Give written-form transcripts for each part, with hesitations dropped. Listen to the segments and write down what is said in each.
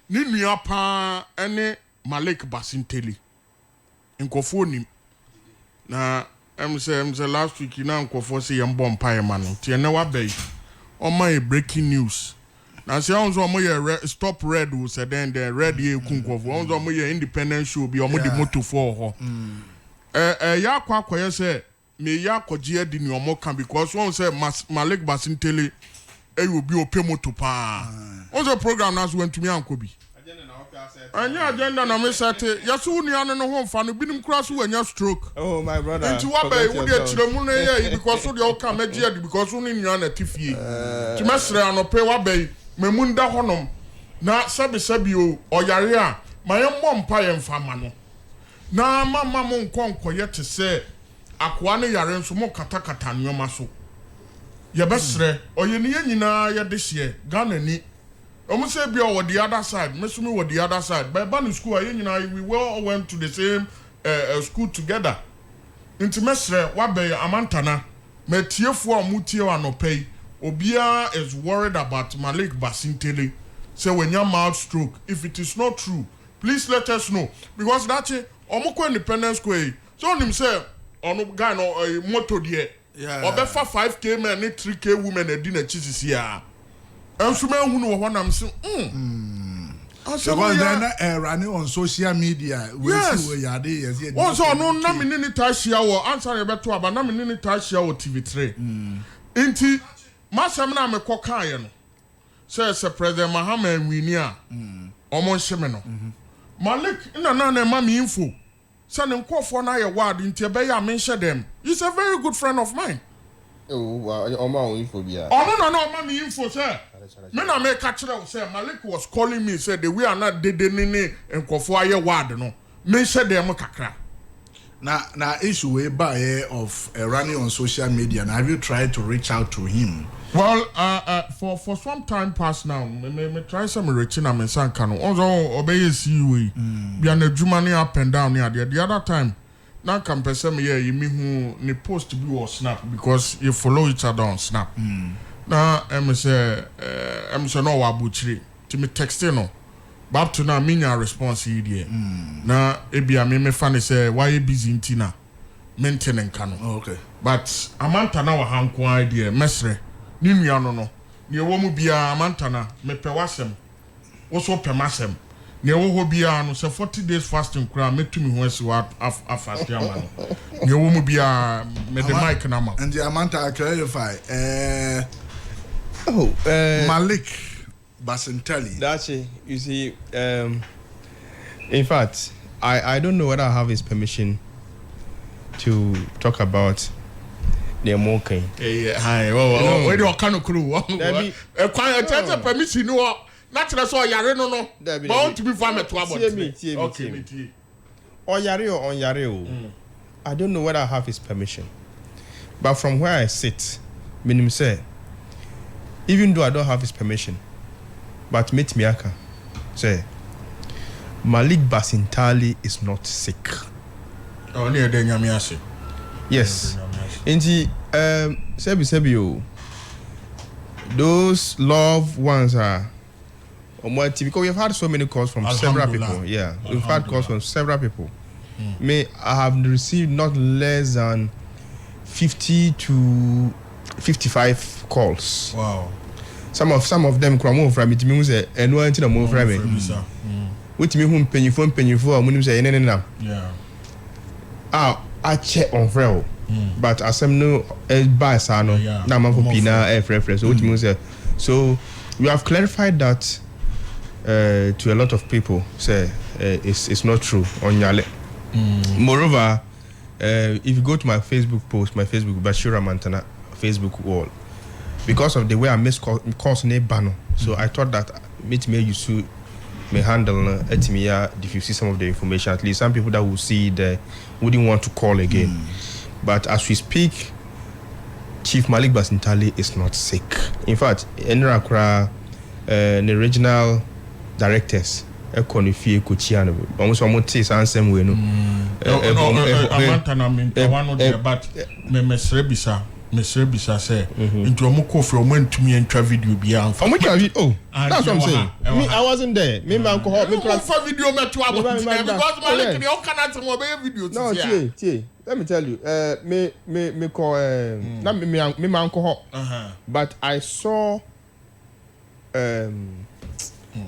ni nua pa ene Malik Basinteli nkofo nim na say last week na nkofo say yembo mpa ma no tie na wa bay o my breaking news na say on so mo ye stop red wo say then red ye kunkofo on so mo ye independent show bi o mo di moto for ho ya akwa say me ya akogye adi ni o mo kan because one say Malik Basinteli will be a moto pa on the program as went to me and Kobe anya agenda na me sate yaso uni anu no ho fa no binim kura so wanya stroke. Oh my brother. Nti wa ba e wo de chiremu na ye because wo de o ka magia because wo ni nua na tifie. Ti mesre anope wa ba memunda honom na sabi o oyare a maye mmompa ye mfa ma no. Na mama mo nkonko ye te se akoa ne yare nso mo katakata nyoma so. Ye besre oye ne nyina ye de hye Ghana ni say be on the other side. Mesumi on the other side. By ban school, we all went to the same school together. Inti mesre wabe amantana. Me tiefo amutie anopay. Obia is worried about Malik Basinteli. Say when your mouth stroke. If it is not true, please let us know. Because that's it. Omoko Independence Square. So him say ono guy no moto die. Yeah. Obefa 5K men and 3K women e dinner cheese here. And so man who know I'm saying, because they're running on social media. Yes. Also, no, Namini Tashia or answer about to about Namini Tashia or TV3. Inti Masamna me Kokayan says President Mohammed Winia almost Shemeno. Malik in a nana mammy info. Send him call for an word in Tebea mention them. He's a very good friend of mine. Oh, my info, yeah. Oh, no, mommy info, sir. Men I make catch up, say Malik was calling me, said that we are not dead and Kofoya ward, no. Men said they are kakra. Now issue way by of running on social media, and have you tried to reach out to him? Well, for some time past now, me try some reaching am san kanu. Also obey see we. Be an Jumani up and down here. The other time, now can person me you me who ni post to be or Snap because you follow each other on Snap. Now I'm say no wabuchiri. To me texting no. But up to now me no response here. Now ebi me fan say why you busy in Tina maintaining kanu. Okay. But amanta na wa hanko idea mesre. Ni nua no no. Ne wo mu bia amanta na me pe wasem. Wo so pe masem. Ne wo ho bia no say 40 days fasting kura metumi ho asi wa afast ya man. Ne wo mu bia me the mic na ma. And the amanta clarify Malik Basinteli. That's it. You see, in fact, I don't know whether I have his permission to talk about the Mokai. Hi, where do you kind of crew? A permission, no, natural so yare no. Bound to be farmed to about okay. Or yare or on yare. I don't know whether I have his permission. But from where I sit, meaning say, even though I don't have his permission, but meet Miaka say Malik Basinteli is not sick. Oh, near the Nyamiasi. Yes. Inti Sebi those loved ones are because we have had so many calls from several people. Yeah. We've had calls from several people. I have received not less than 50 to 55 calls. Wow. Some of them come from it means and no until move from me. With me whom penny for when you say no. Yeah. I check on Frel. But as I'm no by Sano, now man for Pina reference. So which means so we have clarified that to a lot of people say it's not true on Yale. Moreover, if you go to my Facebook post, my Facebook Bashira Mantana Facebook wall, because of the way I calls ne bano, so I thought that me you should may handle if you see some of the information. At least some people that will see it wouldn't want to call again. But as we speak, Chief Malik Basinteli is not sick. In fact, Enra Accra, the regional directors, Ekonifie Kuchiano, almost almost same way, no. Amantana mean one of the but me mesrebisa Mr. Bisa say into omo kofi omo ntumi entwa video bia amfa. Omo twa video. That's what I'm saying. Me I wasn't there. Me man ko me for video me to about because Malik dey cannot mo be video to see. No, tie. Let me tell you. Me call na me man ko but I saw me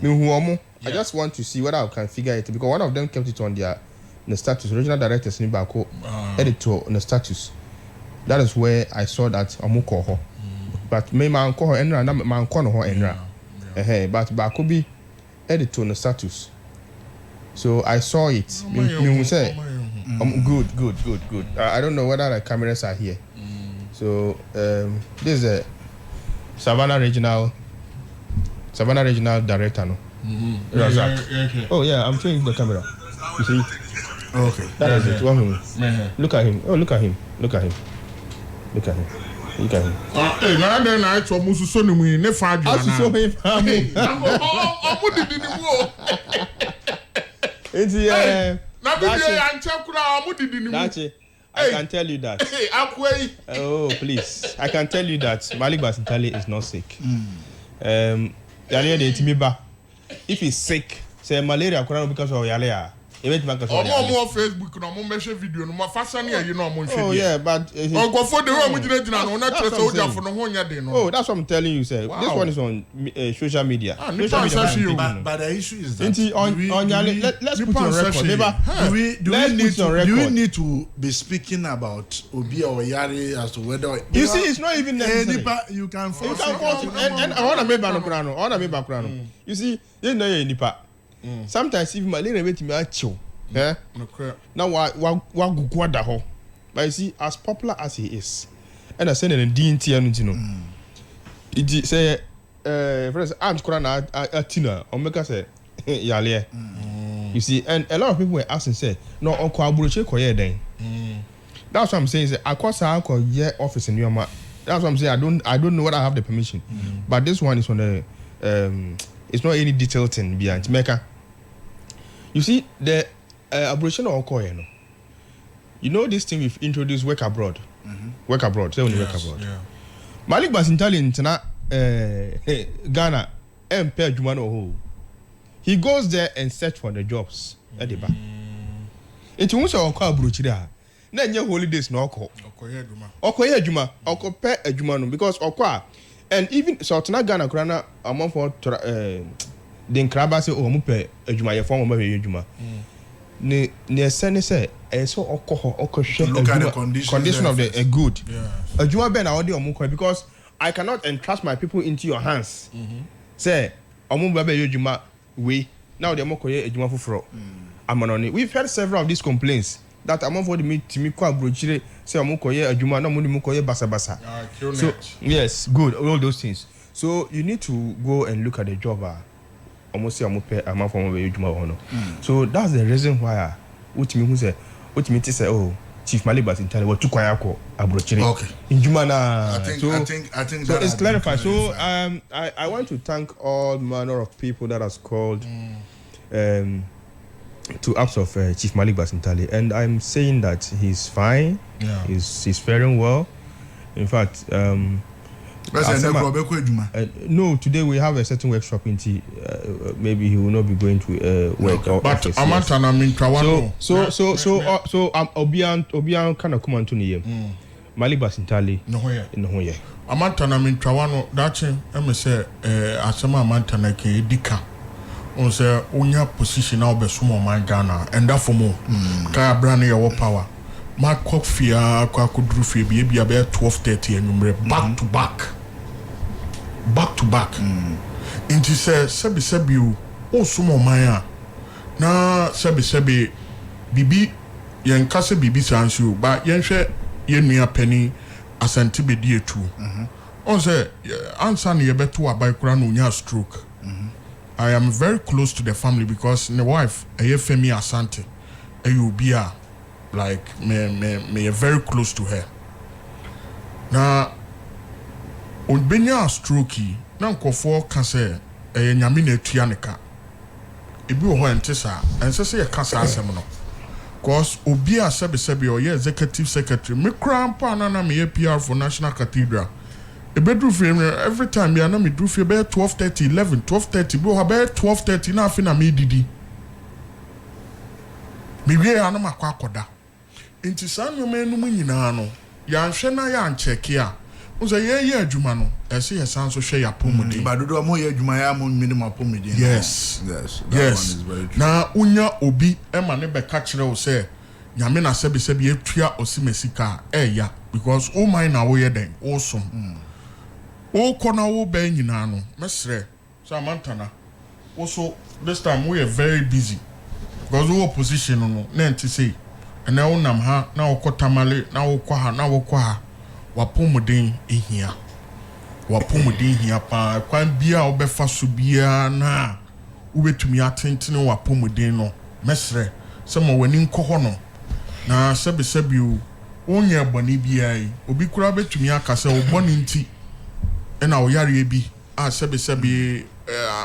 who omo. I just want to see whether I can figure it because one of them kept it on their the status. Original directors in Bako editor on the status. That is where I saw that Amuko ho. But me man ko ho enra na man ko no ho enra. But Bako be editor on the status. So I saw it. Me say good. I don't know whether the cameras are here. So this is a Savannah Regional Director no. Oh yeah, I'm changing the camera. You see? Okay. That is it. Look at him. Oh, look at him. Hey, na den na ito musu so ni mu ne fa adwa na. Asuso me fa mu. Omo didi ni mu o. Enti na bibi ya nche kura omo didi ni mu. Dachi, I can tell you that. Hey, akwai. Oh, please. I can tell you that Malik Basintale is not sick. Yale de timiba. If he's sick, say malaria kura because of yale. Omo Facebook no mo measure video no ma fashion here you know mo oh yeah, but for the way mo gina no na trust o dia for no ho nya dey no. Oh, that's what I'm telling you, sir. Wow. This one is on social media. Social media. But the issue is that let's put on record. Do we need to be speaking about Obi or Yari as to whether you see it's not even necessary. You can force and I want to make background. You see, you know you nipa. Sometimes even malaria wait me acho. Now wa guguada ho. But you see, as popular as he is, and I send an DNT and you know. It say for instance, I'm Kurana Atina or make us say Yale. You see, and a lot of people were asking say, no, Uncle Abuche koye then. That's what I'm saying. Say, of course I call your office in your ma. That's what I'm saying. I don't know whether I have the permission. But this one is on the it's not any detailed thing behind Mecca. You see, the abbreviation of Okoye, no? You know this thing we've introduced, work abroad. Work abroad, say only work abroad. Yeah. Malik Basintale in Ghana, MP Jumano Ho. He goes there and search for the jobs at the back. It won't say Okoye Abrochida. Then your holidays no Okoye Juma. Okoye Jumano because Okoye. And even so, Ghana, Krana, among for den kraba say o mu pe adwuma ye form mo be adwuma ne sene say so okohwe look at the condition of the good adwuma be na wo de o mu ko because I cannot entrust my people into your hands say o mu be adwuma we now the mo ko ye adwuma foforo amanoni we've heard several of these complaints that among for the me ko abrochire say o mu ko ye adwuma na mo ni mu ko ye basa so yes good all those things so you need to go and look at the job almost say I'm from where you so that's the reason why Utimi say oh Chief Malik Basintale what to kwaya abrochire okay in Jumana I think so it's clarified so I want to thank all manner of people that has called to ask of Chief Malik Basintale and I'm saying that he's fine he's faring well in fact no, today we have a certain workshop in T. Maybe he will not be going to work. Okay. But Amantana Mintrawano. So Obian kind of come on to me. Malik Basintale. No here. Amantana Mintrawano. That's him. I say Asama Amantana ke dika. On say onya position now be sumo man Ghana and that for more. Kaya brand your power. My coffee kwa kudru fi bi about 12:30 and back to back into say sebi o sumo man na sebi bibi yen kase bibi sansu ba yen hwe yen nua pani asante bedi etu on say answer na ye beto abai kura no nya stroke I am very close to the family because my wife Femi Asante Ayubia like me very close to her. Now on benya stroke na nkofo ka say nyame na tuaneka ebi wo ho entesa ense se ye kasa asem no because obi a sebi or executive secretary me crampa na me PR for National Cathedral e bedru frame every time me na me do frame be 12:30 11 12:30 bro be 12:30 na afi na me didi me wie ya na makwa akoda nti sanyo me enu nyina no ya nhwe na ya ncheke a unse ye adwuma no ese ye san so hwe ya pomudi ba dodo mo ye adwuma ya mo minimum pomudi yes yes na unya obi ema ne be ka kire wo se nyame na sebi etua osimesika ya because all mine na wo ye den awesome o kona wo be nyina no mesre samantana also this time we are very busy because we opposition no na enti say na wo nam ha na wo kotamale na wo kwa ha na wo kwa ha wapomuden ehia pa kwan bia obefa so bia na ubetumi atentene wapomuden no mesre se mo wani nkoho no na sebi onye boni bia yi obi kura betumi akase oboni nti na oyare bi a sebi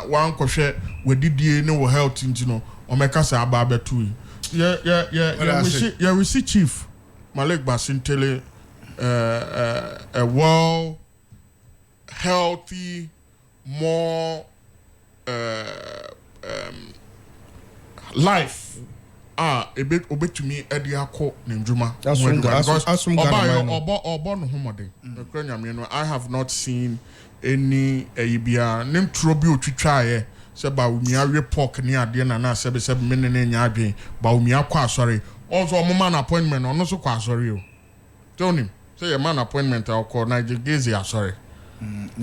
wan kohwe wadidie ne wo health nti no omekasa aba abetu we see chief Malik Basintele a well healthy more life obetumi edi akọ n'ndwuma obo no homode ekranya me no I have not seen any bia nem trobi otwitwa ye se ba umi awe pork ni ade na sebe me ne nya adwen ba umi akọ asori also omo man appointment ono so kwa asori o Tony say your man appointment I'll call Nigeria sorry.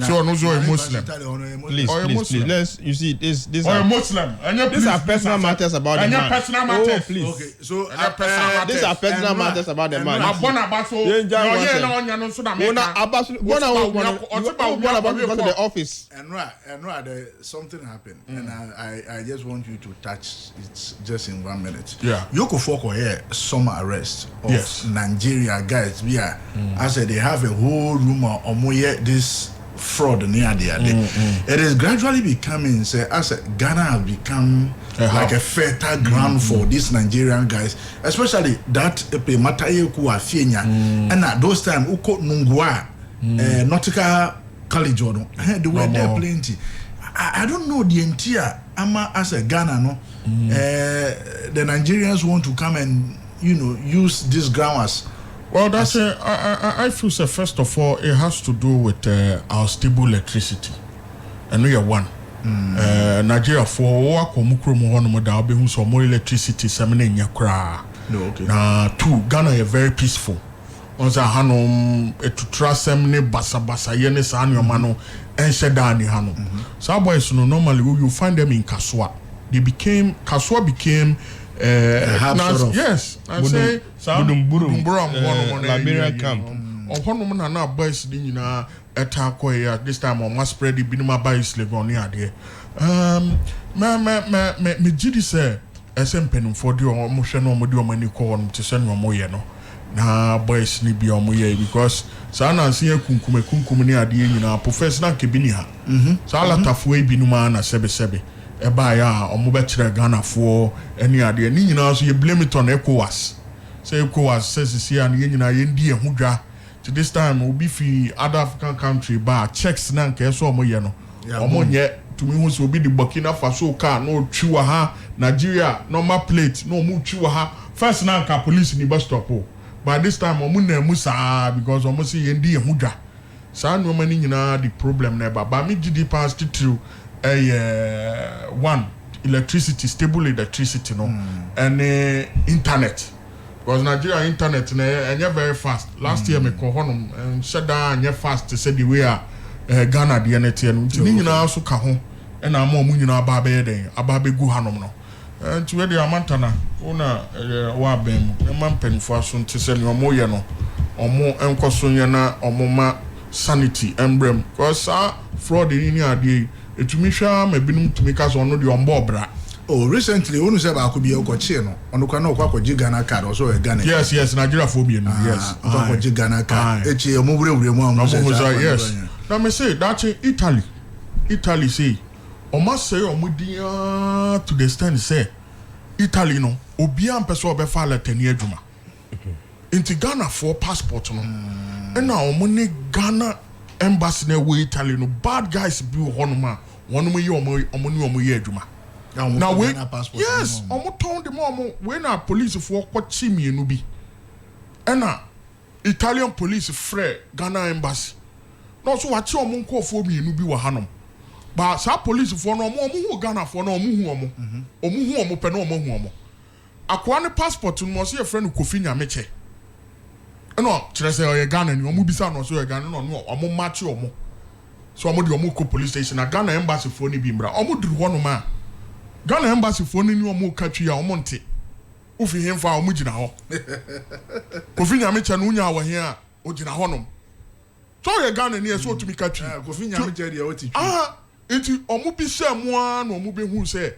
So no so a Muslim. Please, let's you see this or a Muslim. These are personal matters about the man. Personal matters. Oh, please. Okay, so these are personal matters about the man. Go to the office. And something happened, and I just want you to touch it just in 1 minute. Yeah. Yoko Foko here summer arrest of Nigeria guys. Yeah, I said they have a whole rumor on this fraud near there. It is gradually becoming as Ghana has become like a fertile ground for these Nigerian guys, especially that Mataye Kuafienya and at those time Uko Nungwa Nautical College they were there plenty. I don't know the entire ama as a Ghana no the Nigerians want to come and use this ground as well, that's I feel so first of all it has to do with our stable electricity. And we are one. Nigeria for work or mukromo hono da obe hu so more electricity semene nya kra. No, okay. Na two Ghana is very peaceful. Onza hanom etutra semne basa ye ne sa anoma no enhye da ani hanom. So boys no normally you find them in Kaswa. Kaswa became yes, I say Liberian camp. Ohonom na boys di nyina etako ya this time on must spread the binuma boys legon ade. Me gidi say SMP for the omo hwe no omo di omo ni ko on te se no omo ye no. Na boys ni bi omo ye because sa na nse kunkum ni ade nyina professional kebini ha. Sa ala tafo e binuma na sebe eba ya omo be kire Ghana fo eni ade ni nyina so ye blame it on ECOWAS. Say ECOWAS says see and ye nyina ye ndi ehudwa to this time obi fi other African country ba checks na nke so omo ye no omo nye tumi hu so obi di Burkina Faso car no twiwa ha Nigeria normal plate no omo twiwa ha first na nka police ni bus stop but this time omo na mu sa because omo say ye ndi ehudwa sa no mani nyina the problem na ba me gidi past through one electricity stable electricity no and internet because Nigeria internet na very fast last year me ko honum and shut down fast say the way Ghana the net no ni nyina so ka ho e na ma mu nyina aba be den aba be gu hanom no nti we dey amantana una wa bem e man penfo aso nti se ne omo ye no omo enkoso nye na omo ma sanity embrem because fraud ni ade etumi hwa ma binum tumi ka so no de ombo bra. Oh, recently, when you say about Kubi Okochino, on the Kano Ghana card, also a Ghana. Yes, Nigeria phobia. Yes, Ghana card. It's a mobile. Yes. Now, me say that's Italy say, or must say, or mudia to the stand say, Italy no obia mpese obefa letani adwuma inti Ghana for passport no na omone Ghana embassy na we Italy no bad guys bi honoma wonum ye omone ye adwuma na we yes omoton de mo we na police for kwachi mienu bi na Italian police frɛ Ghana embassy no so wachi omonkofo mienu bi wa hanom ba sa police for no omo Ghana for no omo hu pe no omo hu omo akwa ne passport no mo so ye frɛ no Kofi Nyameche no kyerɛ sɛ ɔyɛ Ghana ni omo bisa no so ɔyɛ Ghana no omo match omo so omo de omo ko police station na Ghana embassy for ni bi mbra omo duru hɔ no ma Ghana embassy for ni omo katwi a omo nte ufi hemfa omo gina hɔ Kofi Nyameche no nya wɔ he a o gina hɔ no so ɔyɛ Ghana ni so otumi katwi Kofi Nyameche de o ti enti omo bi sɛ moa na omo be hu sɛ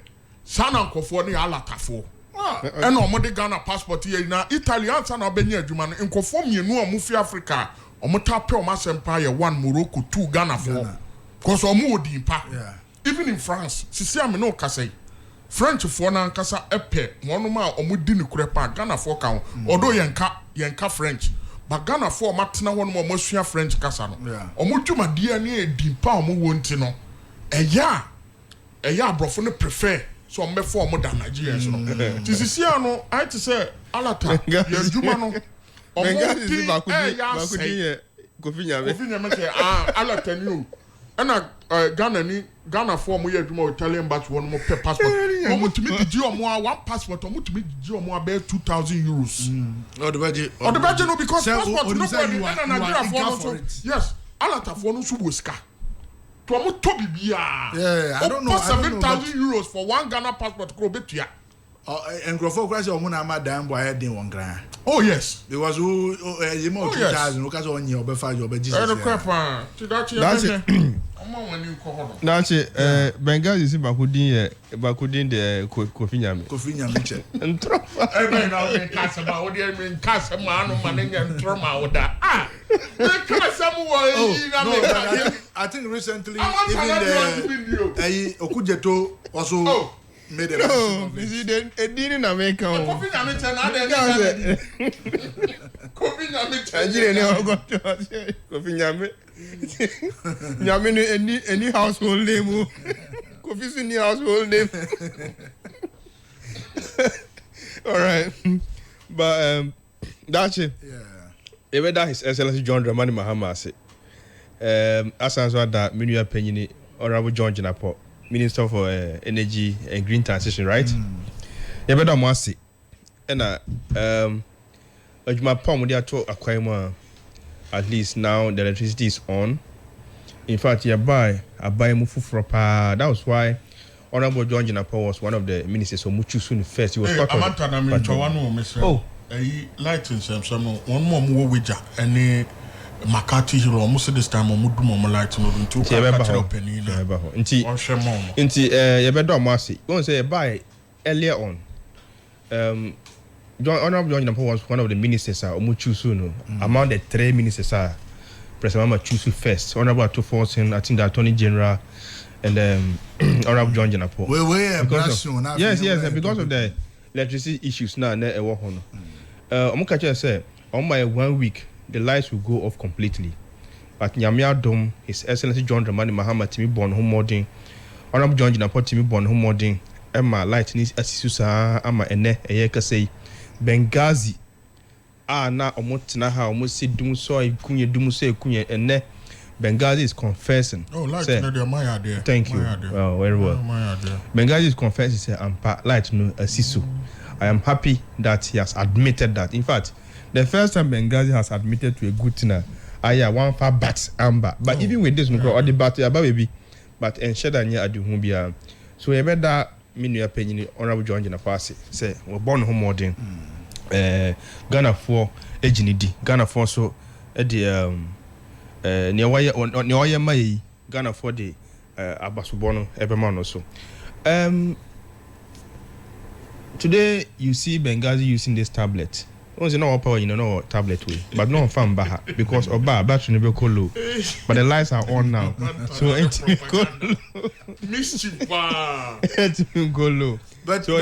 sana nkɔfo ne alatafo ɛna omo de Ghana passport ye na Italian sana obenya adwuma no nkɔfo mienu omo fi Africa omo tape omo asempa ye 1 Morocco 2 Ghana for cause omo odi pa even in France sisi ame no kasai French for na nkasa epe wono ma omo di ne kure pa Ghana for ka odo yenka French but Ghana for matena wono omo sua French kasa no omo dwumade ne edi pa omo wonti no eya abrofo no prefer so me for omo da Nigerians no tisisi ano I to say alata ye dwuma no omo ti ya Kofi Nyameche alata ni o na Ghana for omo ye dwuma Italian but one mo pe passport omo timi di omo one passport omo timi di omo about 2,000 euros o de baje no because passport no go na Nigeria for no so yes alata for no so boska to omo to bibia I don't know 7,000 euros for one Ghana passport ko betua Engrofo kwase omo na amadan boy den won gran oh yes because you more 2,000 o ka so onye obefa you obeji Jesus that's it That's it. Benghazi is Bakudin the Kofi Nyameche. I think recently even Okujeto also made a no, is it a dinner in America? Kofi Nyameche Nyame any household name. Kofi's in the household name. All right. But that's it. Yeah. Even that His Excellency John Dramani Mahama said. As answer that Minister Penny Honorable John Jinapo, Minister for Energy and Green Transition, right? Even that Masi. And my palm with to acquire at least now the electricity is on. In fact, I buy mufu for pa. That was why Honorable John Jinapo was one of the ministers who much soon first. He was part of oh, lighting some one more wager any Makati hero almost this time mudu mo light no into penny. Inti yebedo amasi. Won't say buy earlier on. Honorable John Jinapo was one of the ministers among the 3 ministers President Mama Chusu first, Honorable Atuforsen, I think the Attorney General and Honorable John Jinapo. Yes, because of the electricity issues now say on my 1 week the lights will go off completely. But Nyamia Dom, His Excellency John Dramani Mahama Timi Bon Home Modding, Honorable John Jinapo Timi Bon Home Modding, Emma Light Nis Asisusa Ama Ene Eyeka say Benghazi na omotina ha omosi dum so ikunye dum so ikunye ene Benghazi is confessing. Oh, light no dey my idea. Thank you. Well, very well. Benghazi is confessing say ampa light no asiso. I am happy that he has admitted that. In fact, the first time Benghazi has admitted to a good thing, one far bat amber. But even with this no or the battle about baby, but ensure that near adu bia. So you better minua penny Honorable John Jinapo say we born home modern. Ghana for ejinidi Ghana for so the ne mai Ghana for the abasubono ebema no so today you see Benghazi using this tablet once no power, no tablet way, but no fan baha because oba battery never go low. But the lights are on now, so it go low. Mischief, It go low. But so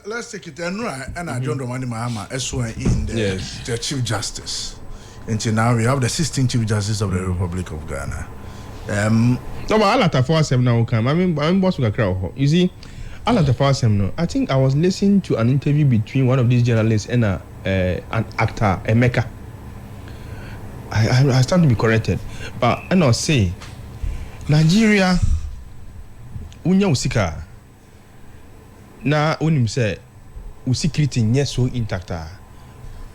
let's take it and I John Dramani Mahama sworn in the Chief Justice. Until now we have the 16th Chief Justice of the Republic of Ghana. No, but I like the first time now come. I'm boss with a crowd. You see, I like the first time now. I think I was listening to an interview between one of these journalists and an actor, Emeka. I stand to be corrected, but I know say Nigeria, unya usika. Na unim say security yes so intact.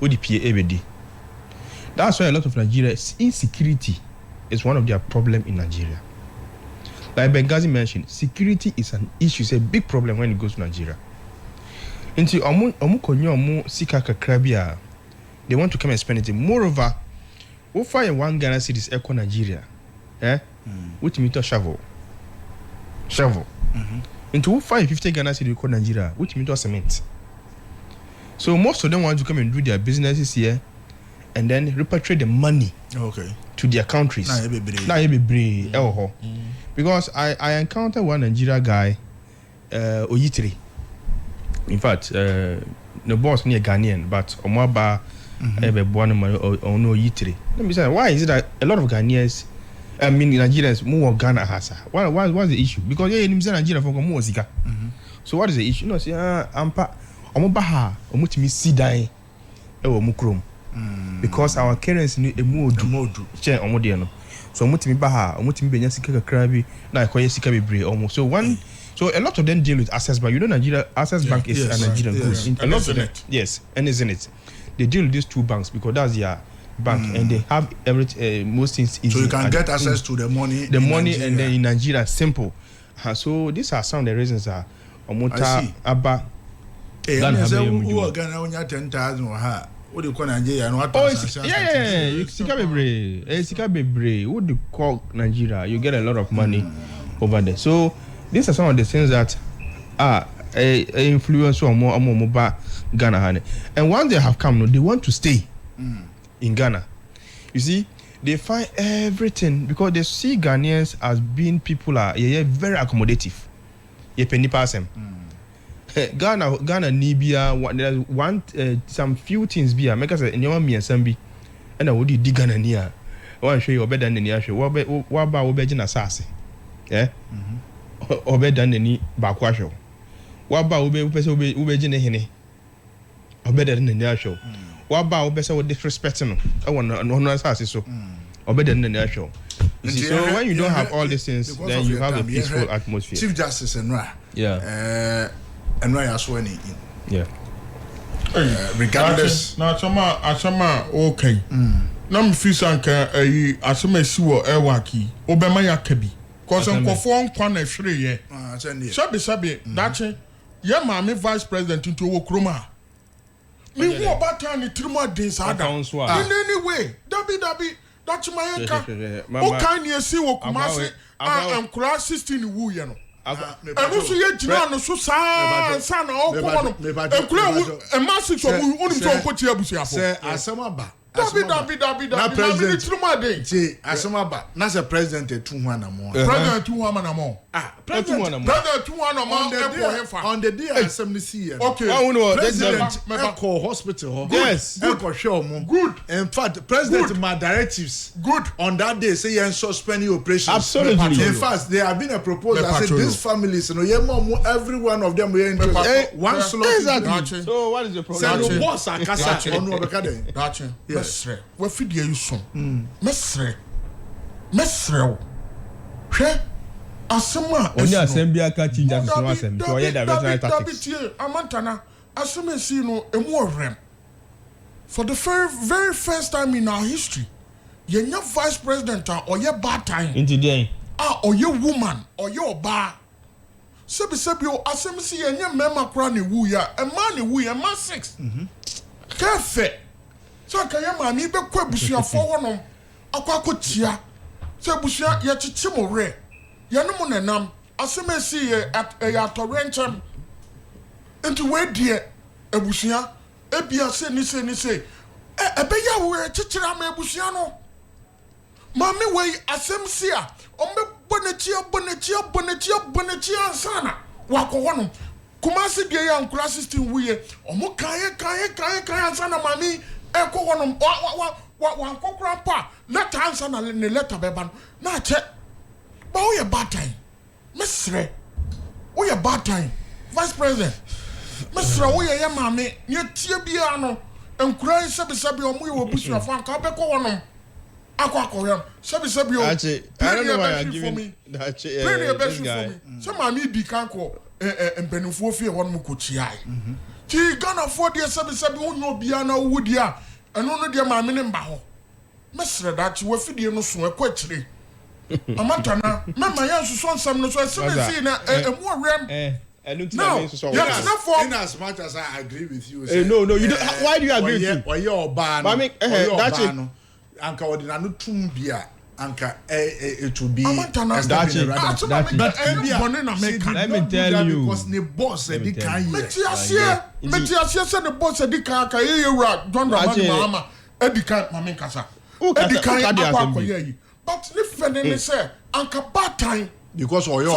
ODPA everyday. That's why a lot of Nigeria insecurity is one of their problem in Nigeria. Like Benghazi mentioned, security is an issue, it's a big problem when it goes to Nigeria. Into omu sika kakrabia, they want to come and spend it. Moreover, we fire 1 Ghana cedis echo Nigeria. Which means shovel. Into we fire 50 Ghana cedis echo Nigeria, which means cement. So most of them want to come and do their businesses here and then repatriate the money to their countries. Because I encountered one Nigeria guy, Oyitiri. In fact, the boss near Ghanaian, but Omaba Oyitiri. Let me say, why is it that a lot of Ghanaians, I mean Nigerians, more Ghana has? What's the issue? Because Nigeria for more Zika. So what is the issue? No, say Ampa Omobaha Omutimi Sidai Omukrum. Because our currency ni emodu che omode no so omutimi baha omutimi benya sika kakrabi na akoye sika bebre almost so a lot of them deal with Access Bank. Nigeria Access Bank is a Nigerian group. A lot of them, yes, and isn't it? They deal with these 2 banks because that's their bank and they have most things easy. So you can get access to the money and then in Nigeria simple. So these are some of the reasons that Omuta Abba Ghana onya 10,000 or ha. What do you call Nigeria? Sika Bebre. What do you call Nigeria? You get a lot of money over there. So these are some of the things that are influence on more Ghana. And once they have come, they want to stay in Ghana. You see, they find everything because they see Ghanaians as being people are very accommodative. Ghana Nibia there's one some few things be make us anyone me and and I would dig Ghana near one show you better than any show what about obejin asase or better than any bakwasho what about obejin hene or better than any show what about obesa with disrespecting I want no asase so or better than any show. So when you don't have all these things then you have a peaceful atmosphere. Chief Justice and and why are sworn in? Yeah. Regardless. Now, Achama, okay. Nam Fisanka, Asama Siwo, Ewaki, Obama Yakabi. Cause I'm perform Kwana Free. Sabi, that's it. Yeah, mammy vice president into Okroma. Me who about any 3 more days. In any way, Dabi, that's my anchor. Oh, can you see what Kumasi and class 16 woo, you know? And also, yet, you know, so son, all one a massive of only so put your bush. Asamaba. Dabi, president. See, Asamaba. That's a president at 200 more. President 200 more. President 200 more. On the day assembly see. Okay. President Echo Hospital. Yes. Echo show more. Good. In fact, President my directives. Good. On that day, say you suspend operations. Absolutely. In fact, there have been a proposal. I said these families, every one of them were interested. One slot. Exactly. So what is the problem? Say no boss akasa on Obekade. Gotcha. Mesre. We feed you soon. Mesre. Hwe asema onya assembly aka change as no assembly so yeah diversionary tactics amantana asema si no emu orem for the very first time in our history yenya vice president or ye bad time into there or ye woman or ye oba sebi o asema si yenya mema kra ne wu ya e man ne wu ya man 6 kafe so ka ye ma mi be kwa busia fo wonom akwakotia se busia ye chichi mo re ye no mo nenam asema si ye at ya torenchem into we die ebusia ebia se ni se ebeya wo chichira ma ebusua no mami we asem si a ombe bonechi ansana wakọ no Kumasi de ya nkura system wiye omo kan ansana mami ekọ no wa kokura pa let ansana ne letter beba no na che ba wo ye bad time mesre wo ye bad time vice president mesre wo ye mami ne tie bia no nkura sebi omo ye obusu afa ka be ko no akwa sebi o I don't know why I'm giving that this guy. So mami di kan ko empenufo fie won mu ko chiai ti Ghana for de sebi onyo bia na wudi a eno no de mami ne mba ho mesre da chi wafidie no so ekwa chire amatana mama ya suso nsam no so sebi na emu awrem no, in as much as I agree with you. No, you don't. Why do you agree with me? Why you're ban? That's it. Anka ordinary tumbia. Anka it will be. Let me tell you. Because the boss said the can. Metiasia said the boss said the can. John Dramani Mahama. Edika Mami Kasa. Edika Akwakoye. But if they say Anka bad time. Because oyo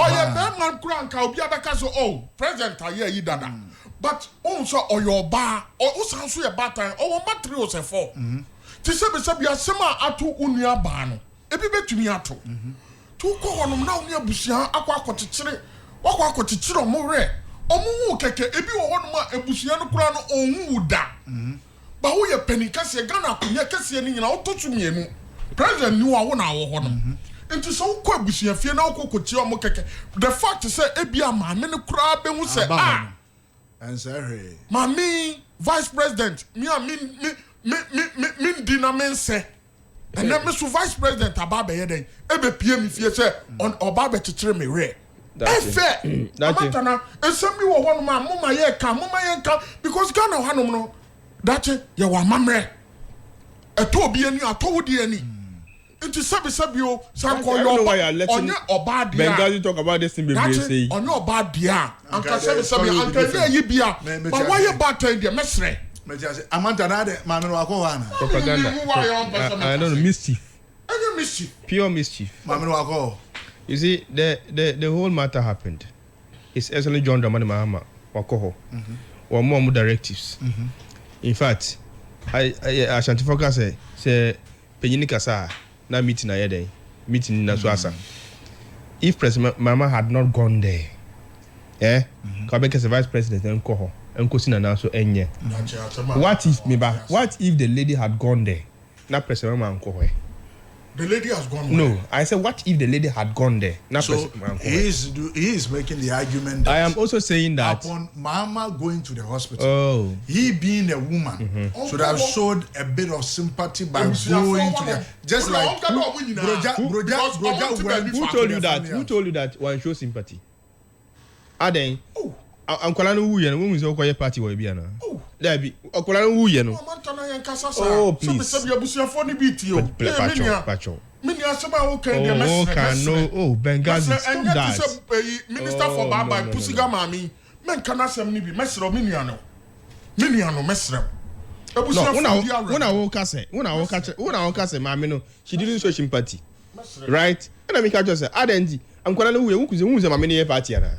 man kura nka obi abeka so president aye yi dada but so oyo ba o san so ye batan o ma 3 o se 4 ti se be asema atu unua ba no ebi betumi ato tu ko honom na unu abusia akwakochichire omo re omo wu keke ebi wo honom a abusia no kura no onwu da ba wo ye panika se Ghana kunya kese ni nyina o to tumienu president ni wo na wo honom Into so kwa busia fie na okokochi omo keke the fact say ebia maame ne kura be hu say and say maame vice president me dina men say and then me so vice president ababa ye den ebe pie me fie say on obaba chichire me re fair amatana esemi wo hono ma moma ye ka because Ghana hanom no that ye wa mamre eto obi ani atowodi ani It is sabio sanko yo onye obadia Benghazi talk about this thing baby say onye obadia anka sabio anka ye bia but why you bad time there mesre amanta na de ma me no akọ na propaganda I don't know mischief pure mischief ma me no akọ you see the whole matter happened it's actually John Dramani Mahama wakoho or more directives in fact I Ashanti Foka say penyini kasa na meeting na yede meeting na so asa if President Mama had not gone there Kabeke as vice president enko ho enko sina na so enye what if the lady had gone there na President Mama enko ho the lady has gone no where? I said what if the lady had gone there na President Mama enko he is making the argument that I am also saying that upon Mama going to the hospital he being a woman should have showed a bit of sympathy by going to the just like Broja who told you that one show sympathy aden ankola no wuye no wo muze okoye party wo bia na da bi okola no wuye no oh please so abusuafo ni bi ti o pacho mini asema o kan de message Benghazi stop that minister for baba pusiga mami men kana sem ni bi mesro miniano mesro Una wo kase mami no she didn't show sympathy right and I make her just say adendi ankola no wuye wo kuze mami ne party ana.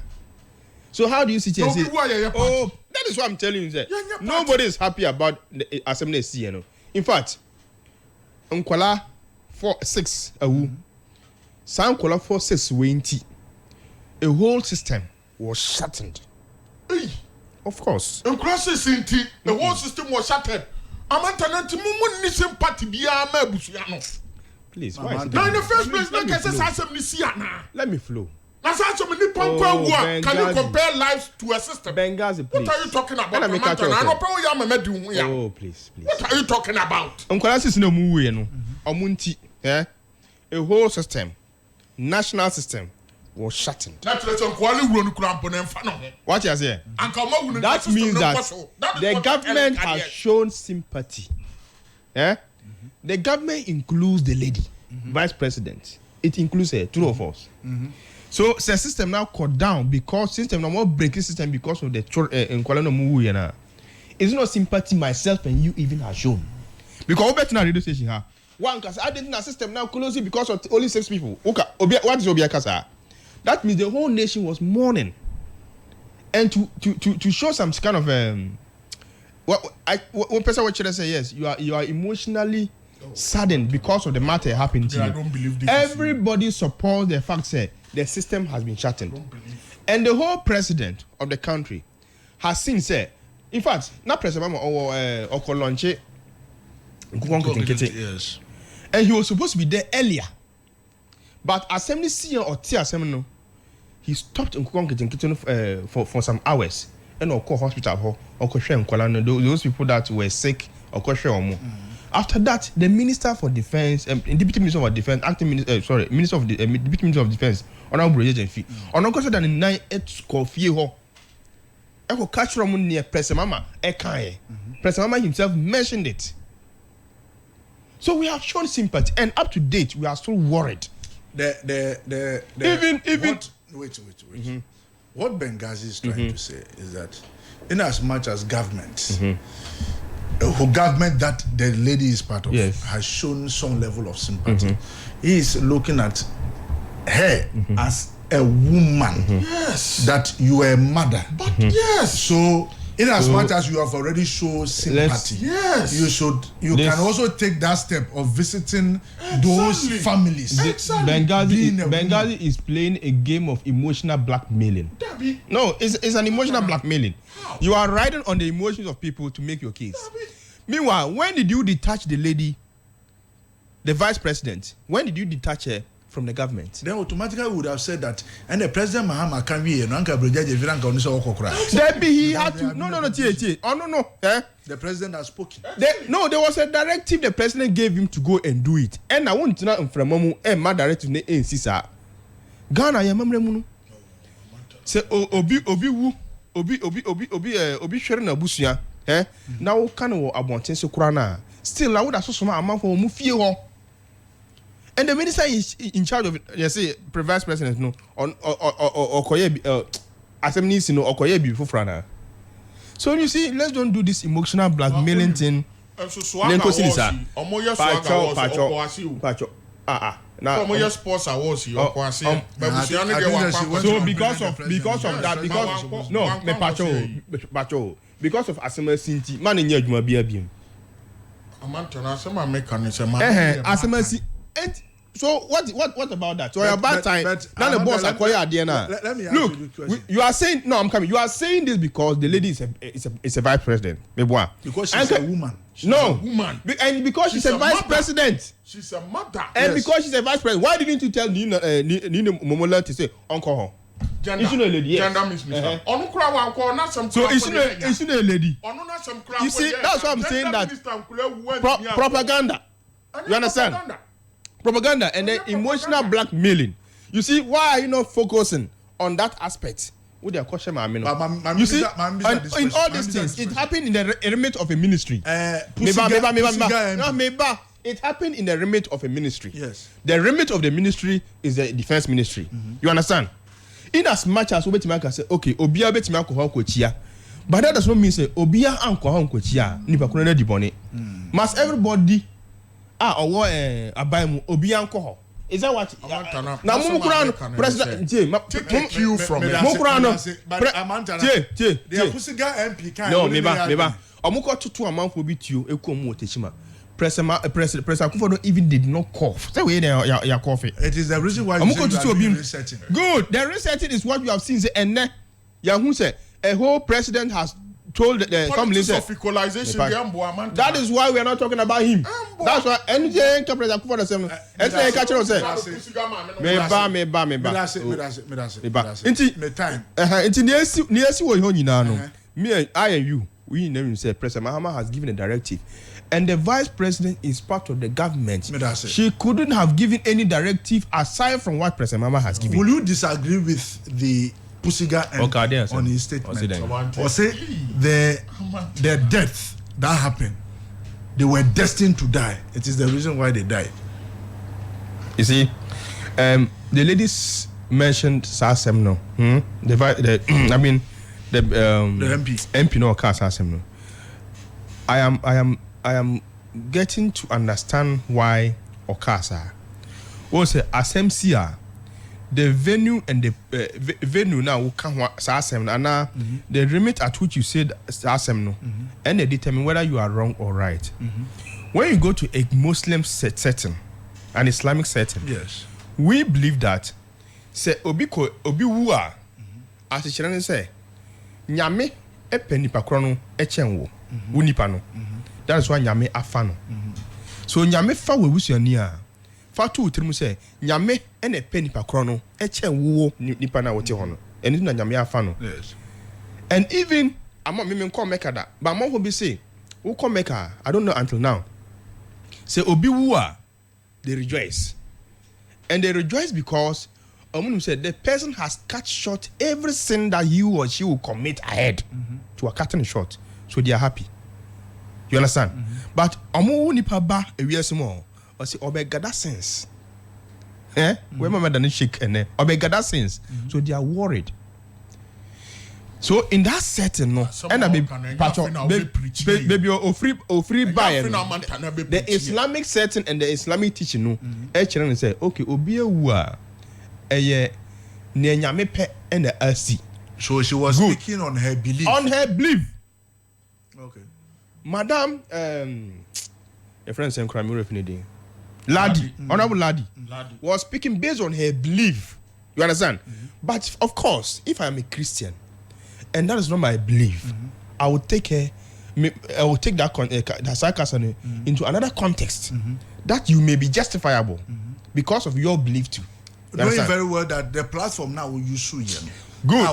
So how do you sit here and say, that is what I'm telling you, sir. Nobody is happy about the assembly C, In fact, Nkwala 4-6 San Nkwala 4-6 a whole system was shattered. Of course. Nkwala 6 the whole system was shattered. Amantananti mumu ni sympathy biya ma busuano. Please, why is it? Now in the first place, like I said, assembly C let me flow. Can you compare lives to a system? Benghazi, please. What are you talking about? Oh, please. What are you talking about? A whole system, national system, was shattered. What you say? That means that the government has shown sympathy. The government includes the lady, vice president. It includes her, two of us. So the system now cut down because system now more breaking system because of the it's not sympathy myself and you even have shown. Because we better na radio station ha. One cause I didn't system now closing because of only 6 people. Okay, what is Obia Kasa? That means the whole nation was mourning. And to show some kind of one person would say yes, you are emotionally saddened because of the matter happening to you. I don't believe this. Everybody supports the fact that the system has been shortened. And the whole president of the country has seen say, in fact, not President Mama or Okolonche, Yes. and he was supposed to be there earlier. But assembly senior or tea assembly, he stopped in for some hours and or call hospital or those people that were sick or after that, the Minister for Defense, Deputy Minister of Defense, acting Minister, Minister of Deputy Minister of Defense, Honorable Agent Fee, on no than in 9-8 coffee ho. I will catch from near President Mama, President Mama himself mentioned it. So we have shown sympathy, and up to date, we are still worried. Even wait. What Benghazi is trying to say is that, in as much as government, government that the lady is part of, has shown some level of sympathy, he is looking at her as a woman. Yes. That you are a mother. But yes. So, in as much as you have already shown sympathy, you can also take that step of visiting those families. Benghazi is playing a game of emotional blackmailing. No, it's an emotional blackmailing. How? You are riding on the emotions of people to make your case. Meanwhile, when did you detach the lady, the vice president? When did you detach her from the government? Then automatically would have said that, and the president Mahama can be and Uncle Bridget if you don't go to Debbie, he had to. No. Oh no. The president has spoken. There was a directive the president gave him to go and do it. And I want to know from Mamu and my directive in Sisa. Ghana, ya mamre say obi sharing a busia. Now can o abonten so krana. Still I would have so some amount for mu fie ho. And the minister is in charge of, say, vice president, no, on Okoye, assembly, no, Okoye before Frana. So you see, let's don't do this emotional blackmailing thing. Now, sports awards, so because of Asema Sinti, man in your beer. And so what about that? So about time. Now the boss acquire at the end. Let me ask you the question. You are saying no. I'm coming. You are saying this because the lady is a vice president. Because she's a woman. No, woman. And because she's a vice president. She's a mother. And because she's a vice president, why didn't you tell Nina Momola to say uncle her? Gender. Isn't a lady? Gender means Mr. So isn't a lady? You see, that's why I'm saying that propaganda. You understand? Propaganda and then emotional blackmailing. You see, why are you not focusing on that aspect? With their question, you see, in all these things, it happened in the remit of a ministry. It happened in the remit of a ministry. Yes. The remit of the ministry is the defense ministry. You understand? In as much as Obetimaka say, okay, Obia Betimako Honkochia, but that does not mean say Obia Anko Honkochia, Nipakuna Dibone. Must everybody abaymu obi anko. Is that what? Now Mumukurano president take you from Mumukurano. The Pusiga MP can. No, meba. Omuko tutu amanfo bi tio ekom wotechima. President Akufo even did not cough. Say we ya cough. It is the reason why you are researching. Good. The researching is what you have seen. And ya who say a whole president has told the politics of equalization. That is why we are not talking about him. That's why NJ President Akufo say. Me, I and you, we never say President Mahama has given a directive, and the vice president is part of the government. She couldn't have given any directive aside from what President Mahama has given. Will you disagree with the Pusiga on his statement? Or say the death that happened, they were destined to die. It is the reason why they died. You see, the ladies mentioned Sasemno. The MP no Sasemno. I am getting to understand why Okasa. Also, Asemsia, the venue and the venue now can Sasem and the remit at which you said Sasem no, and they determine whether you are wrong or right. When you go to a Muslim setting, an Islamic setting, yes, we believe that say obi wua as the say nyame epe nipa krono echenwo unipa no. That is why nyame afano. So nyame fa we busuani a fa to utrim say nyame ene pe nipa krono echenwo nipa na wote ho no. Eni na nyame afano. yes. And even I'm me come Mecca that, but mo be say who come Mecca, I don't know until now. Say obi wua, they rejoice. And they rejoice because said the person has cut short every sin that he or she will commit ahead to a cutting short. So they are happy. You understand? But nipa ba ewiase mo or say obegada sins. We remember the shake and obegada sins. So they are worried. So in that setting, no, and I be baby or free buy the Islamic setting and the Islamic teaching, no, and say, okay, obi wa eye ne nyame pe and the asi. So she was speaking on her belief. On her belief. Okay. Madam, your friend saying crime refinity. Ladi, honorable Ladi, was speaking based on her belief. You understand? But of course, if I am a Christian, and that is not my belief, I will take that sarcasm into another context that you may be justifiable because of your belief too. Knowing very well that the platform now will use you. Good.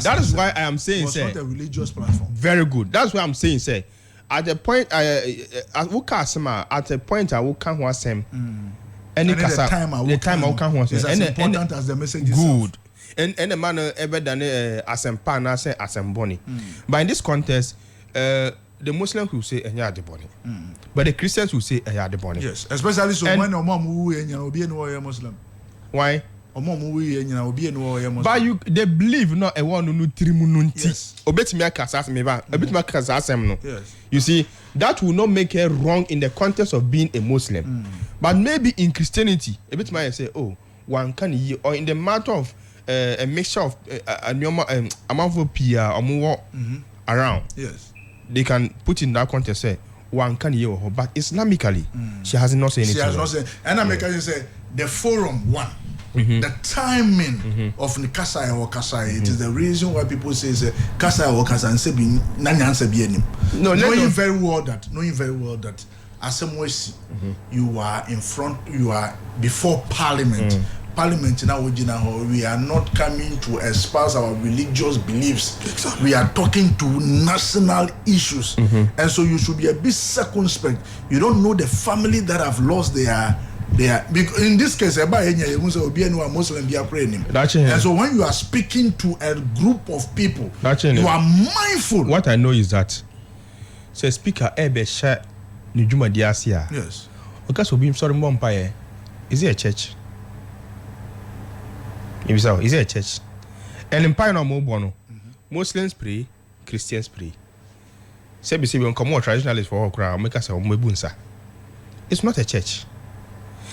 That is why I am saying, it's not a religious platform. Very good. That's why I'm saying, say, at the point, at the point I will come once him. And the time I will come once. It's as important as the message. Good. And the man ever done asempa na say asemboni. But in this context, the Muslims will say enya adeboni. But the Christians will say enya adeboni. Yes, especially so when omom wu enya obi enu o Muslim. Why? Omom wu enya obi enu o Muslim. But you they believe no e won no trimu no nti. Obetimi akasa asem ba, obetimi akasa asem no. Yes. You see, that will not make her wrong in the context of being a Muslim. But maybe in Christianity, obetimi say, oh, one can ye or in the matter of a mixture of amount of PR or more around. Yes. They can put in that context say one can hear her, but Islamically she has not said anything. She has not said. And American say the forum one, the timing of Kasai or Kasai. It is the reason why people say Kasai or Kasai and say knowing very well that as some way you are in front, you are before Parliament. Parliament now we are not coming to espouse our religious beliefs. Exactly. We are talking to national issues, and so you should be a bit circumspect. You don't know the family that have lost their in this case Muslim be praying. And so when you are speaking to a group of people, you are mindful. What I know is that say speaker ebe sha ni juma diasia. Yes. Okay, so be sorry Mompaye. Is it a church? Is it a church? And in Pioneer Mobono, Muslims pray, Christians pray. Say we come more traditionalists for all crowd, make us a mebunsa. It's not a church.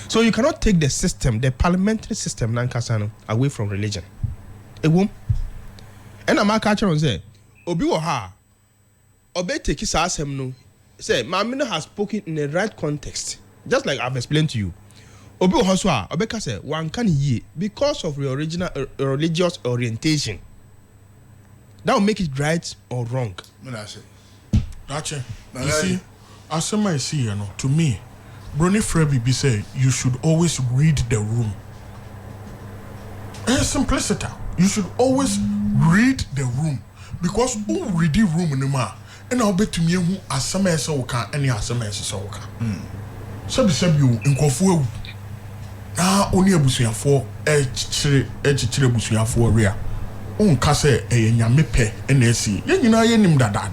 So you cannot take the system, the parliamentary system, Nankasano, away from religion. A womb. And I'm catcher on say, Obi Waha, Obe take his asem no. Say, Mamina has spoken in the right context, just like I've explained to you. Obi Hoswa, Obeka said, one can ye because of your original religious orientation. That will make it right or wrong. That's it. You see, as I see, to me, Brony Frebi say you should always read the room. And simplicity. You should always read the room because who read the room anymore? And I'll bet to me who as some as so can any as some as so can. Sabi you in Kofu. Only a busuya for chire busuya for rea. Kase nyame pe NSC. Yenim dada.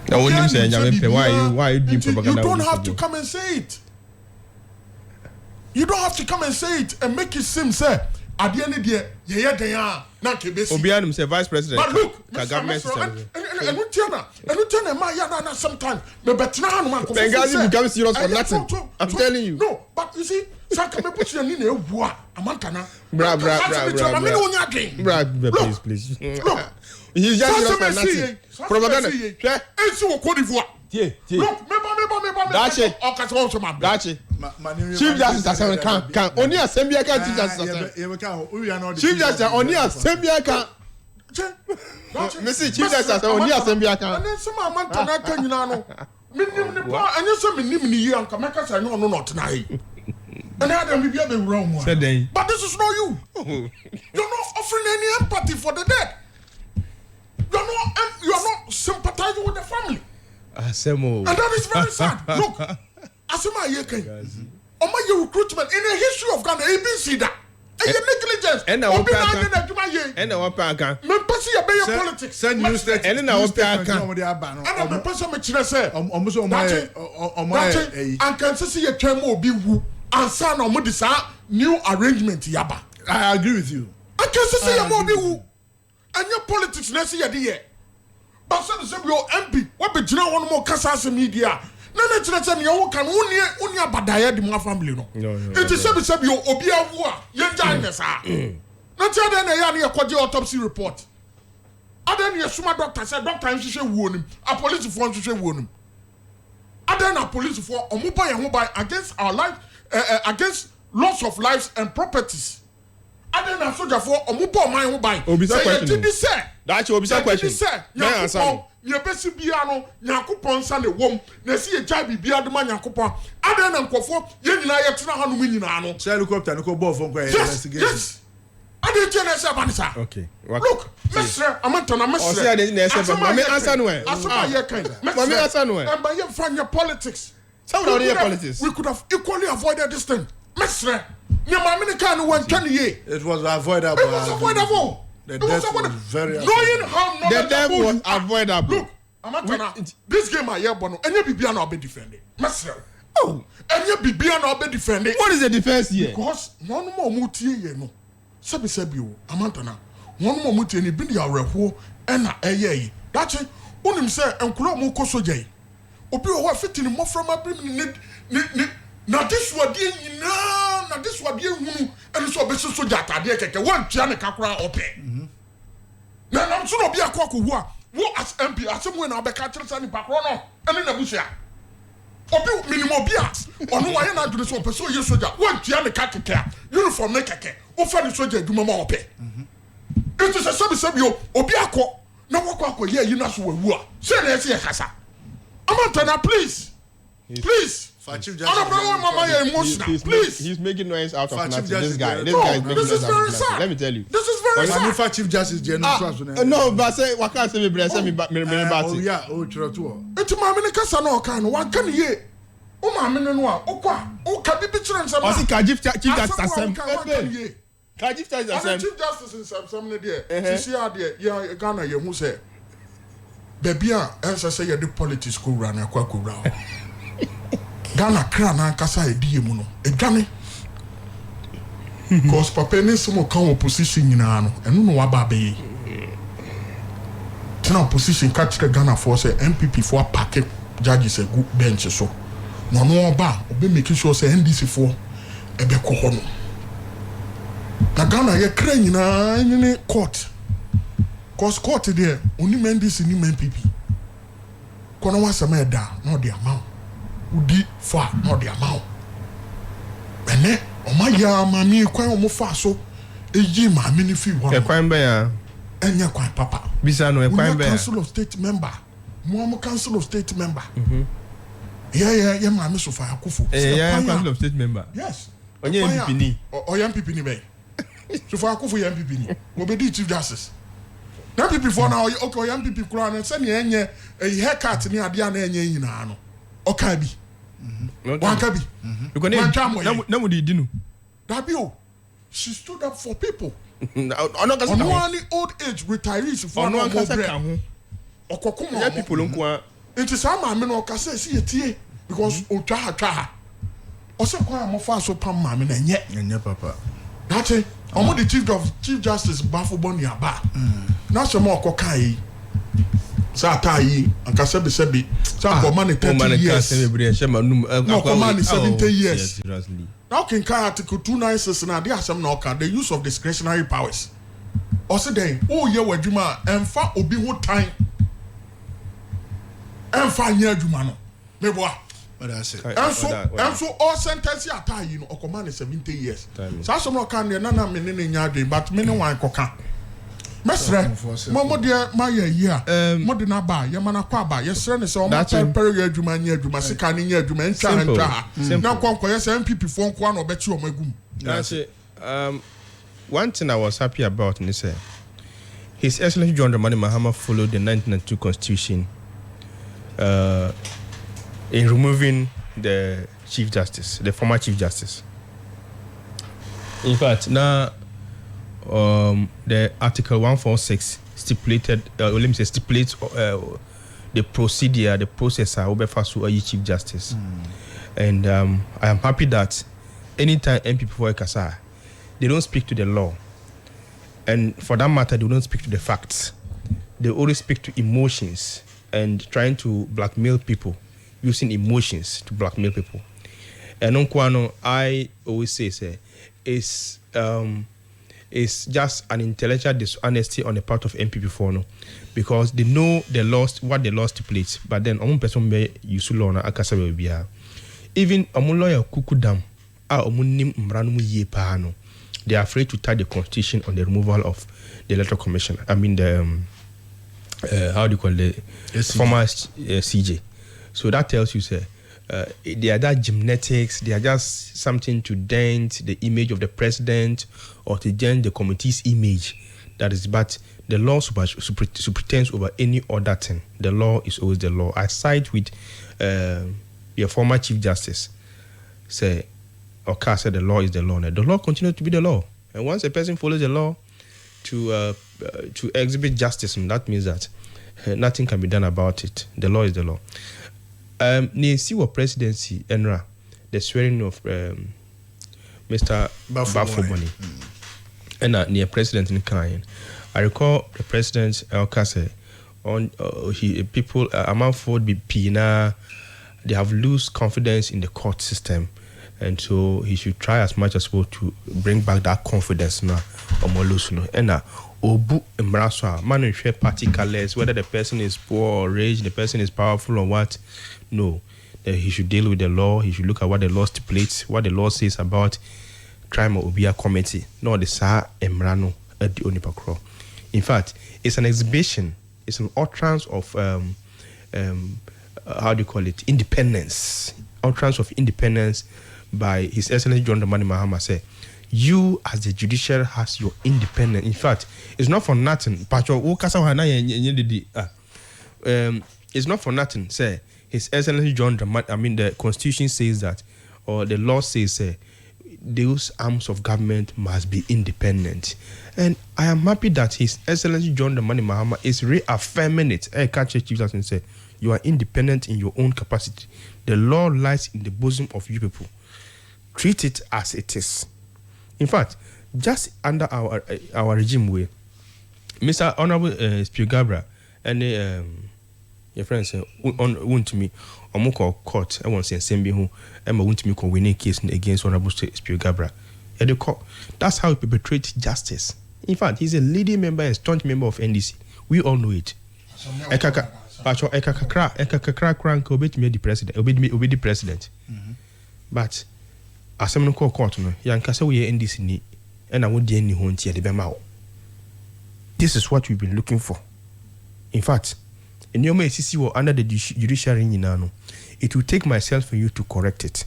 Now when you say nyame pe, why you doing propaganda? You don't have to come and say it. You don't have to come and say it and make it seem say at the end of the day, na kebesi. Obianum say vice president. But look, government and my yana sometimes the better man Benghazi becomes serious for nothing. I'm telling you. No, but you see, Saka me put you in a war, Amantana. Bra, please. Look, he's just serious for nothing. Propaganda. And so Cote d'Ivoire. Look, Dachi. Chief Justice Assembly can only Assembly can Chief Justice Assembly. Chief Justice only Assembly can. Missy Chief Justice only Assembly can. And then some Amantana can you know. And then some nimini and Kamakas I know not tonight. And I don't be the wrong one. But this is not you. You're not offering any empathy for the dead. You're not sympathizing with the family. And that is very sad. Look, Asema Yeken. On my recruitment in the history of Ghana, ABC that. And your negligence. And I want to Members of your politics. Send you state. And I want to and I'm a person which I say. And can see a term will be woo. And son of Modisa new arrangement yaba. I agree with you. I can see a more be woo. And your politics let's see a dear. But some say your MP, what be general one more Casas media. No, tell me you can only badaya the my family no. It is said you obia war, yenja not tell them a autopsy report. Other than your suma doctor said doctor and she warn him, a police force she warn him. Other than a police for mobile against our life, against loss of lives and properties. Other than a soldier for mobile my mobile. That's your question. Your best piano, Yakupon Sunday womb, Nessie a jabby beard man Yakupa, other than Kofo, Yenina Hanuminano. Helicopter, no ball from yes. I didn't tell us about it. Okay. Look, Mr. Amantana, Mr. I didn't answer. And by your friend, your politics. Politics. We could have equally avoided this thing. Mr. Your Maminican went 20 years. It was avoidable. It was avoidable. The death was very knowing how the death was avoidable. Look, Amantana, this game I hear Bono, and your Bibiana be defending. Mr. Oh, and your Bibiana be defending. What is the defense here? Because one more muti, you know. Sabi Amantana. One more muti and been your repo and a ye. That's it. Unim say, and Kulomo Kosoje. Obi wa fitting more from a brim. Now this was the now this was the and so be so jata de one tiane kakra ope. Now I'm so be a kwaku who as MP as someone na be ka kire sani bakro no ene na busia. Obi minimum bia ono wa ye na adwene so person ye soja one tiane kakeke uniform na keke o fa ni soja adwuma ma ope. It is a sabi obi akọ na wakọ ye yi na so wawu a say na ese ye kasa. Amantana please. Please. Chief Please. He's making noise out of nothing. This guy is making noise out of nothing. Let me tell you. This is very sad. Chief Justice no, but say what can say me oh yeah, oh true. Eti maame ne kasa na oka no wan kan ye. O maame ne no a okwa, o ka bibi kire nsam. O si ka Chief Justice Assembly. Ka Chief Justice Assembly. Chief Justice Assembly there. Sisi ade ya Ghana ye hu say. Baby a ensa say ye the politics ko wura na akwa ko wura. Ghana kra na kasa edie mu no edwane cause papa ni some kan opposition nyina no eno no waba be tina opposition ka kire Ghana for say MPP for pack judges a good bench so no oba obe make sure say NDC for ebe ko ho no na Ghana ye kra nyina ni court cause court there oni NDC ni MPP kono wasama eda no de amount udi fa no de amount ene o ma ya mami kwan o mo fa so eji mami ni fi wo e kwan be ya enye kwan papa bisa no e kwan be council of state member mo council of state member yeah mami so fa akufo council of state member yes onye MPP ni o ya MPP ni be so fa akufo ya MPP ni mo be di chief justice na MPP for na okay o ya MPP kura na se ne enye haircut ni ade na enye nyina no Okabi. Wakabi. Na mu di dinu. Dabio. She stood up for people. On old age retirees for no more. Okokuma. Ya people nko. It is am me no ka say see etie because otwa. Ose kwa mo fa so pam ma me na nye papa. That's it. Omo the chief justice Bafo Boni aba. Na so mo okoka yi. sa atai anka sebi sa command 30 years no command 70 years now can article 296 na dey asem na oka the use of discretionary powers also then oh ye wadwuma emfa obi ho time emfa nya adwuma no meboa But that's it. And so all sentence atai no command 70 years sa so no kan na na me ne nya adwen but me ne wan koka mesre mo de ma ye yi a mo de na ba ye mana kwa ba ye sre ne se o ma pere ye adwuma nya adwuma sika ne nya adwuma ntwa na konko ye se MPP fo nko na obechi o magum. That's it. One thing I was happy about is His Excellency John Dramani Mahama followed the 1992 Constitution in removing the Chief Justice, the former Chief Justice. In fact, now the Article 146 stipulated, stipulates the procedure, the processor, Obefasu Ayi Chief Justice. And I am happy that anytime MP for Ekasa, they don't speak to the law. And for that matter, they don't speak to the facts. They always speak to emotions and trying to blackmail people, using emotions to blackmail people. And Nkwano, I always say, it's just an intellectual dishonesty on the part of MPP4, no? Because they know they lost what they lost to plate, but then one person may use law na akasa be even lawyer Kukudam, omunim mranumu ye paano. They are afraid to touch the constitution on the removal of the electoral commission. I mean the how do you call the former CJ. So that tells you, sir, they are that gymnastics. They are just something to dent the image of the president or to dent the committee's image. That is, but the law superintends over any other thing. The law is always the law. I side with your former Chief Justice. Say, Oka said the law is the law. The law continues to be the law. And once a person follows the law to exhibit justice, that means that nothing can be done about it. The law is the law. Siwa presidency, Enra, the swearing of Mr. Bafoboni, and near President Nkayen. I recall the president Elkase on people among Ford be Pina, they have lost confidence in the court system. And so he should try as much as possible to bring back that confidence now. And Obu Embraswa, man share party colors, whether the person is poor or rich, the person is powerful or what. No. He should deal with the law. He should look at what the law stipulates, what the law says about crime or Obia committee. No, the Sa Emrano at the Onipakro. In fact, it's an exhibition, it's an utterance of how do you call it? Independence. Utterance of independence by His Excellency John Dramani Mahama say, you as the judiciary has your independence. In fact, it's not for nothing. It's not for nothing. Say His Excellency John Dramani. The Constitution says that, or the law says, those arms of government must be independent. And I am happy that His Excellency John Dramani Mahama is reaffirming it. Chief Justice and say, you are independent in your own capacity. The law lies in the bosom of you people. Treat it as it is. In fact, just under our regime way, Mr. Honorable Spugabra and your friends want to me or court. I want to send me who Emma want to me winning case against Honorable Spugabra. At the court, that's how he perpetrates justice. In fact, he's a leading member and staunch member of NDC. We all know it. Obey the president. But as I'm call court, no, Yankasa we NDC ni, and I won't any home tia the bemao. This is what we've been looking for. In fact, in your CC or under the judiciary in Nano, it will take myself for you to correct it.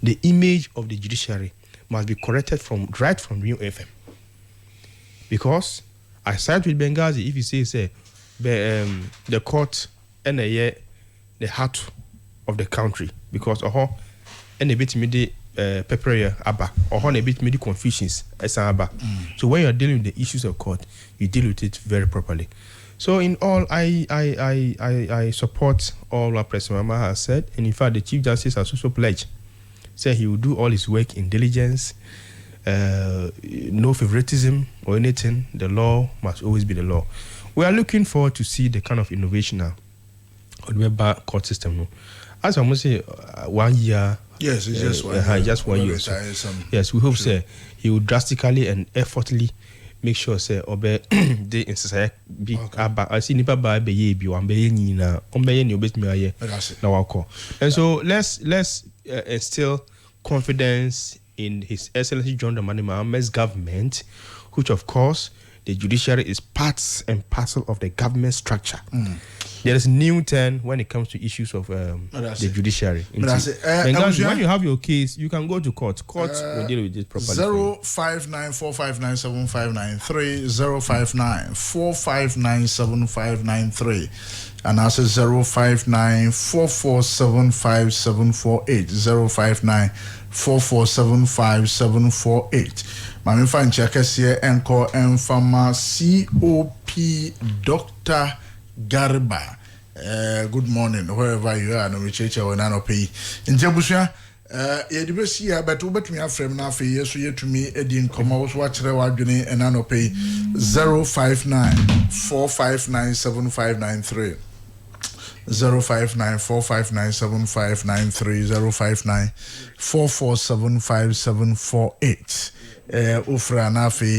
The image of the judiciary must be corrected right from Rio FM. Because I side with Benghazi if you say the court and the heart of the country, because and a bit midi pepper abba or a bit midi confusions as abba. So when you are dealing with the issues of court, you deal with it very properly. So in all, I support all what President Mahama has said, and in fact the Chief Justice has also pledged, said he will do all his work in diligence, no favoritism or anything. The law must always be the law. we are looking forward to see the kind of innovation now on the web court system. No, as I must say, 1 year. Yes, it's just 1 year. Just 1 year. So, yes, we hope say he will drastically and effortfully make sure say obe the in society be aba. I see nipa ba be ye bi wan be ye ni na ombe ye ni obetimi aye na wako. And so let's instill confidence in His Excellency John Dramani Mohammed's government, which of course the judiciary is part and parcel of the government structure. There is new turn when it comes to issues of the judiciary. When you have your case, you can go to court. Court will deal with it properly. 05945975593, 05945975593, and also 05944757448, 05944757448. Mami fan chakasiye enko enfama COP Dr. Garba. Good morning, wherever you are. No, we check our nano pay. In Jabusha, Yedibesi, but ubet me a frame now for years, so to me, Edin Comos, watch the wagony and nano pay 05945975593. 05945975593, 05944757448. Ufra nafi